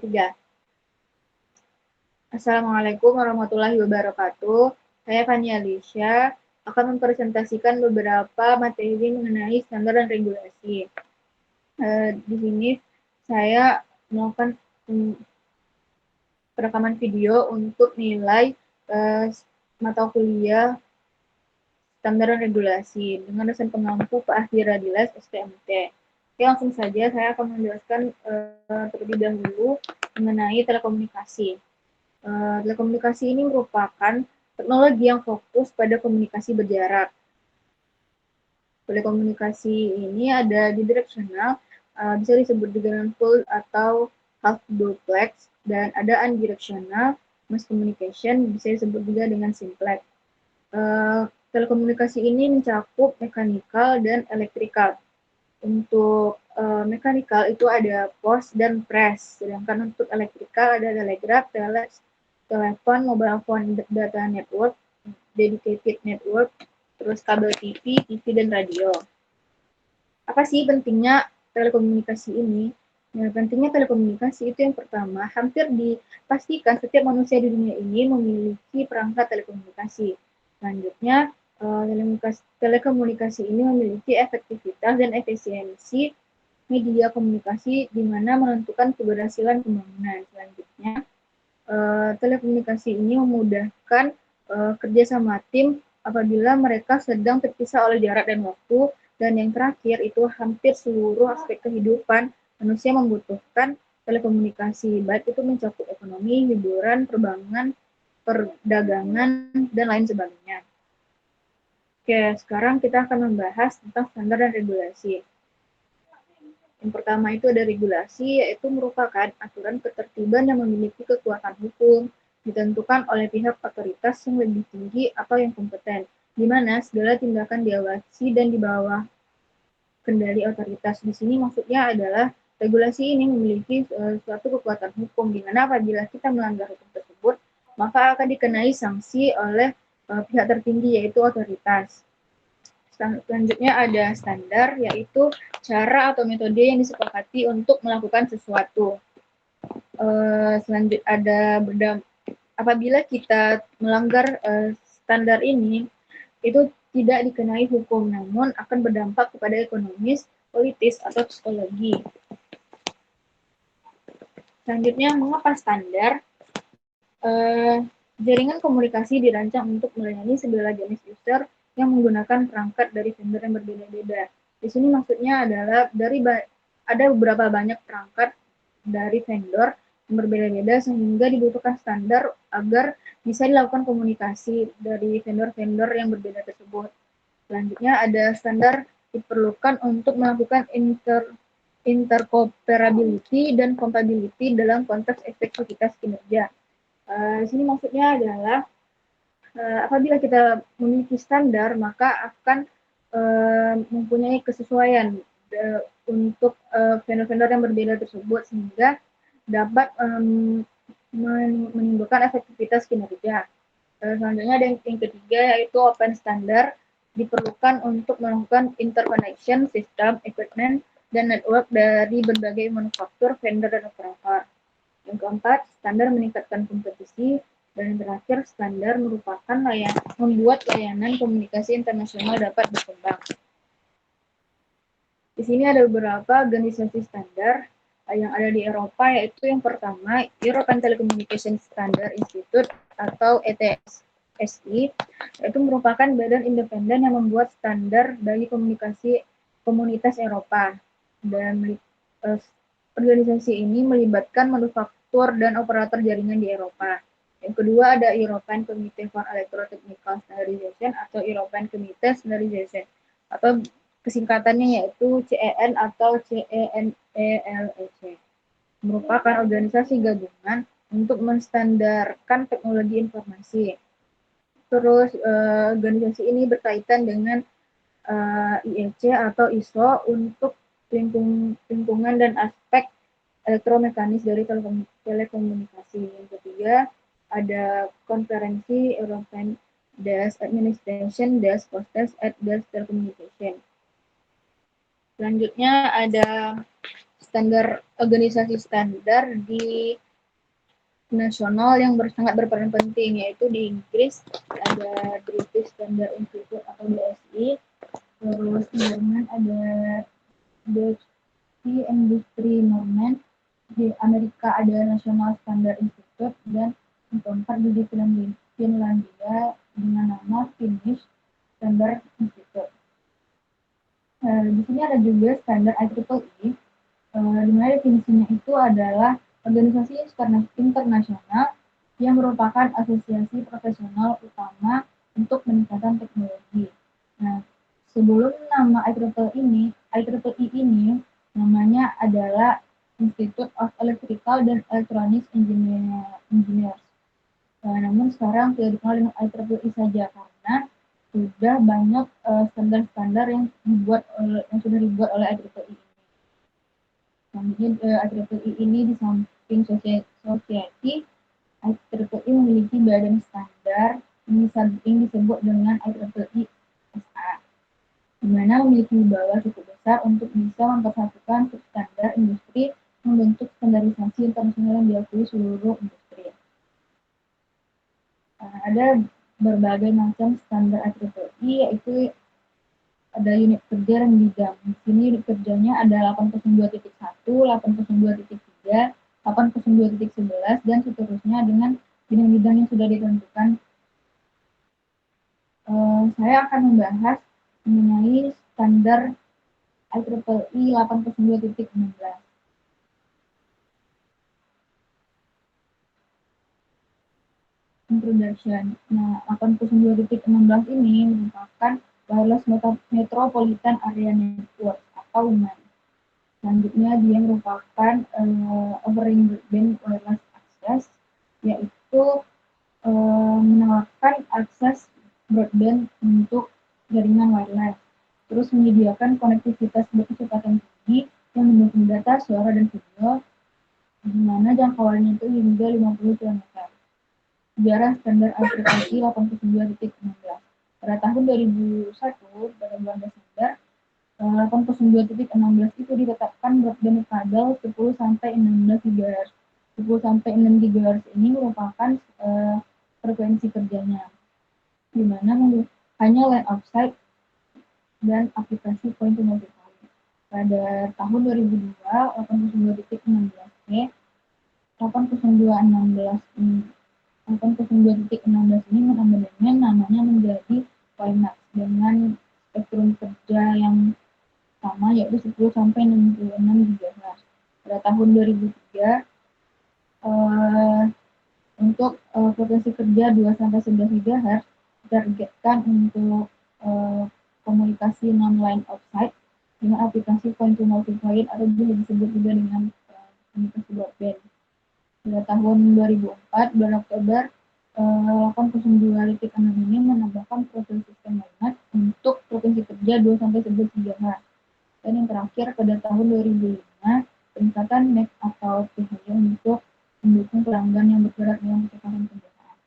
3. Assalamualaikum warahmatullahi wabarakatuh. Saya Fani Alisha akan mempresentasikan beberapa materi mengenai standar dan regulasi. Di sini saya melakukan perekaman video untuk nilai mata kuliah standar dan regulasi dengan dosen pemangku Pak Ahdi Radilas STMT. Oke, langsung saja saya akan menjelaskan terlebih dahulu mengenai telekomunikasi. Telekomunikasi ini merupakan teknologi yang fokus pada komunikasi berjarak. Telekomunikasi ini ada bidirectional, bisa disebut dengan full atau half duplex, dan ada unidirectional mass communication, bisa disebut juga dengan simplex. Telekomunikasi ini mencakup mekanikal dan elektrikal. Untuk mekanikal itu ada post dan press, sedangkan untuk elektrikal ada telegraph, telex, telepon, mobile phone data network, dedicated network, terus kabel TV, dan radio. Apa sih pentingnya telekomunikasi ini? Nah, pentingnya telekomunikasi itu yang pertama, hampir dipastikan setiap manusia di dunia ini memiliki perangkat telekomunikasi. Selanjutnya, telekomunikasi ini memiliki efektivitas dan efisiensi media komunikasi di mana menentukan keberhasilan pembangunan. Selanjutnya, telekomunikasi ini memudahkan kerjasama tim apabila mereka sedang terpisah oleh jarak dan waktu. Dan yang terakhir itu hampir seluruh aspek kehidupan manusia membutuhkan telekomunikasi, baik itu mencakup ekonomi, hiburan, perbankan, perdagangan, dan lain sebagainya. Oke, sekarang kita akan membahas tentang standar dan regulasi. Yang pertama itu ada regulasi, yaitu merupakan aturan ketertiban yang memiliki kekuatan hukum, ditentukan oleh pihak otoritas yang lebih tinggi atau yang kompeten, di mana segala tindakan diawasi dan di bawah kendali otoritas. Di sini maksudnya adalah regulasi ini memiliki suatu kekuatan hukum, di mana apabila kita melanggar hukum tersebut, maka akan dikenai sanksi oleh pihak tertinggi, yaitu otoritas. Selanjutnya ada standar, yaitu cara atau metode yang disepakati untuk melakukan sesuatu. Selanjutnya ada apabila kita melanggar standar ini, itu tidak dikenai hukum, namun akan berdampak kepada ekonomis, politis, atau psikologi. Selanjutnya, mengapa standar? Jaringan komunikasi dirancang untuk melayani segala jenis user yang menggunakan perangkat dari vendor yang berbeda-beda. Di sini maksudnya adalah ada beberapa banyak perangkat dari vendor yang berbeda-beda sehingga dibutuhkan standar agar bisa dilakukan komunikasi dari vendor-vendor yang berbeda tersebut. Selanjutnya ada standar diperlukan untuk melakukan interoperability dan compatibility dalam konteks efektivitas kinerja. Di sini maksudnya adalah apabila kita memiliki standar, maka akan mempunyai kesesuaian untuk vendor-vendor yang berbeda tersebut, sehingga dapat menimbulkan efektivitas kinerja. Selanjutnya ada yang ketiga, yaitu open standard, diperlukan untuk melakukan interconnection sistem, equipment, dan network dari berbagai manufaktur, vendor, dan operator. Yang keempat, standar meningkatkan kompetisi. Dan yang terakhir, standar merupakan membuat layanan komunikasi internasional dapat berkembang. Di sini ada beberapa organisasi standar yang ada di Eropa, yaitu yang pertama, European Telecommunication Standard Institute atau ETSI, yaitu merupakan badan independen yang membuat standar bagi komunitas Eropa. Dan organisasi ini melibatkan manufaktur dan operator jaringan di Eropa. Yang kedua ada European Committee for Electrotechnical Standardization atau European Committee Standardization, atau kesingkatannya yaitu CEN atau CENELEC. Merupakan organisasi gabungan untuk menstandarkan teknologi informasi. Terus organisasi ini berkaitan dengan IEC atau ISO untuk lingkungan dan aspek elektromekanis dari telekomunikasi. Yang ketiga ada konferensi European Desk Administration Desk Process at Desk Telecommunication. Selanjutnya ada organisasi standar di nasional yang sangat berperan penting, yaitu di Inggris ada British Standard Institute atau BSI, terus di Jerman ada Dutch Industry Norman, di Amerika ada National Standard Institute, dan yang keempat di Finlandia dengan nama Finnish Standard Institute. Di sini ada juga standar IEEE, di mana definisinya itu adalah organisasi internasional yang merupakan asosiasi profesional utama untuk peningkatan teknologi. Nah, sebelum nama IEEE ini namanya adalah Institute of Electrical and Electronics Engineers. Namun sekarang tidak dikenal dengan IEEE saja karena sudah banyak standar-standar yang sudah dibuat oleh IEEE. Selanjutnya IEEE ini di samping society, IEEE memiliki badan standar yang disebut dengan IEEE SA, di mana memiliki wibawa cukup besar untuk bisa mempersatukan substandar industri membentuk standarisasi internasional yang diakui seluruh industri. Ada berbagai macam standar IEEE, yaitu ada unit kerja dan bidang. Di sini unit kerjanya ada 802.1, 802.3, 802.11, dan seterusnya dengan bidang-bidang yang sudah ditentukan. Saya akan membahas mengenai standar IEEE 802.16. Introduction. Nah, 802.16 ini merupakan Wireless Metropolitan Area Network atau WMAN. Selanjutnya dia merupakan Offering Broadband Wireless Access, yaitu menawarkan akses broadband untuk jaringan wireless. Terus menyediakan konektivitas berkecepatan tinggi yang mendukung data, suara, dan video, di mana jangkauannya itu hingga 50 km. Sejarah standar aplikasi 802.16. Pada tahun 2001, pada bulan Desember, 802.16 itu ditetapkan broadband kabel 10 sampai 16 GHz. 10 sampai 6 GHz ini merupakan frekuensi kerjanya, di mana hanya line of sight dan aplikasi point to multipoint. Pada tahun 2002, 802.16 ini mengamandemen namanya menjadi WiMAX dengan spektrum kerja yang sama, yaitu 10 sampai 66 GHz. Pada tahun 2003 untuk frekuensi kerja 2 sampai 11 GHz ditargetkan untuk komunikasi non-line of sight dengan aplikasi point to multipoint atau disebut juga dengan komunikasi broadband. Pada tahun 2004, bulan Oktober, 802.6 ini menambahkan profil sistem WiMAX untuk frekuensi kerja 2 sampai 11 GHz. Dan yang terakhir pada tahun 2005, peningkatan MAC atau PHY untuk mendukung pelanggan yang bergerak dengan kecepatan kendaraan.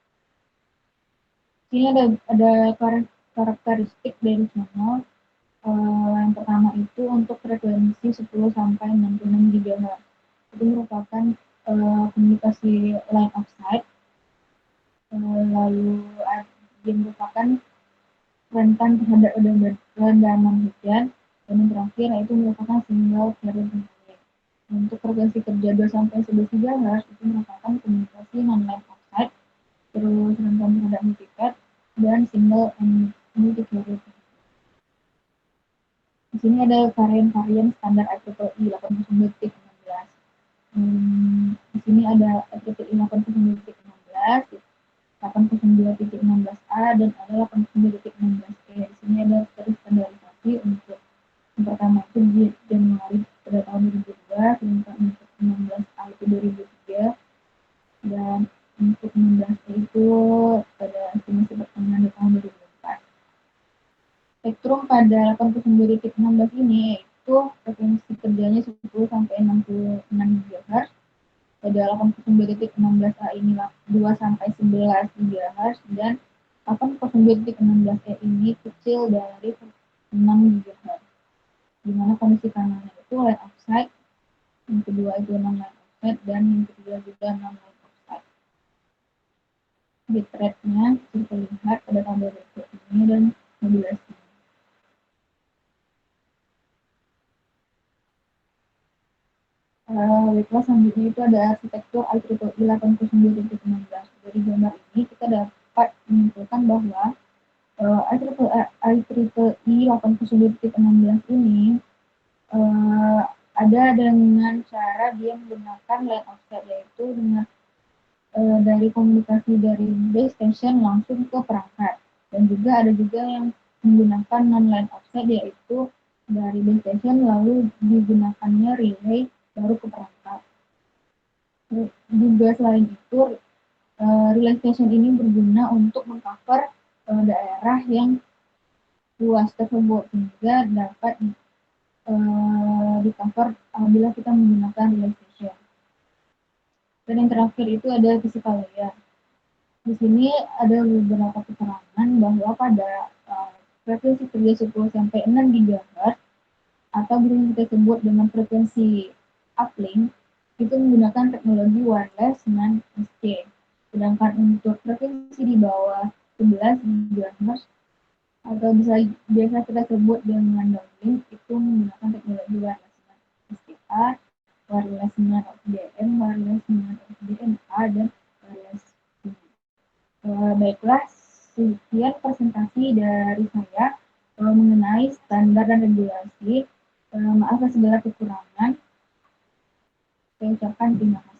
Sini ada karakteristik dari channel. Yang pertama itu untuk frekuensi 10 sampai 66 GHz. Itu merupakan komunikasi line of sight. Lalu dia merupakan rentan terhadap rendaman hujan, dan yang terakhir yaitu merupakan single carrier internet. Untuk frekuensi kerja 2 sampai 11 GHz itu merupakan komunikasi non-line of sight, terus rentan terhadap multicat dan single and multi-carrier. Di sini ada varian-varian standar IEEE 802.16. Di sini ada IEEE 802.16, 802.16a, dan ada 802.16e. Di sini ada standarisasi untuk yang pertama itu di Januari pada tahun 2002, sedangkan untuk 16a itu 2003, dan untuk 16e itu pada estimasi pertengahan di tahun 2004. Spektrum pada 802.16 ini yaitu frekuensi kerjanya 10 sampai 66 GHz. Pada 802.16a ini 2 sampai 11 GHz, dan 802.16e ini kecil dari 6 GHz. Di mana kondisi kanalnya itu line of sight yang kedua itu non-line offset, dan yang ketiga juga non-line offset. Bitrate-nya bisa lihat pada tabel berikut ini dan modulasi. Baiklah, selanjutnya itu ada arsitektur IEEE 809.16. Dari gambar ini kita dapat menyimpulkan bahwa IEEE 809.16 ini ada dengan cara dia menggunakan line offset, yaitu dengan dari komunikasi dari base station langsung ke perangkat. Dan juga ada juga yang menggunakan non-line offset, yaitu dari base station lalu digunakannya relay baru ke perangkat. Juga selain itu, relay station ini berguna untuk mengcover daerah yang luas tersebut, sehingga dapat di-cover apabila kita menggunakan relay station. Dan yang terakhir itu ada physical layer. Di sini ada beberapa keterangan bahwa pada frekuensi 310 sampai 6 GHz atau yang kita sebut dengan frekuensi uplink itu menggunakan teknologi wireless non SC. Sedangkan untuk frekuensi di bawah 11 GHz atau biasa kita sebut dengan downlink itu menggunakan teknologi wireless non SCA, wireless non FDM, wireless non FDMA, dan wireless. Baiklah, sekian presentasi dari saya mengenai standar dan regulasi. Maaf segala kekurangan. Saya ucapkan terima kasih.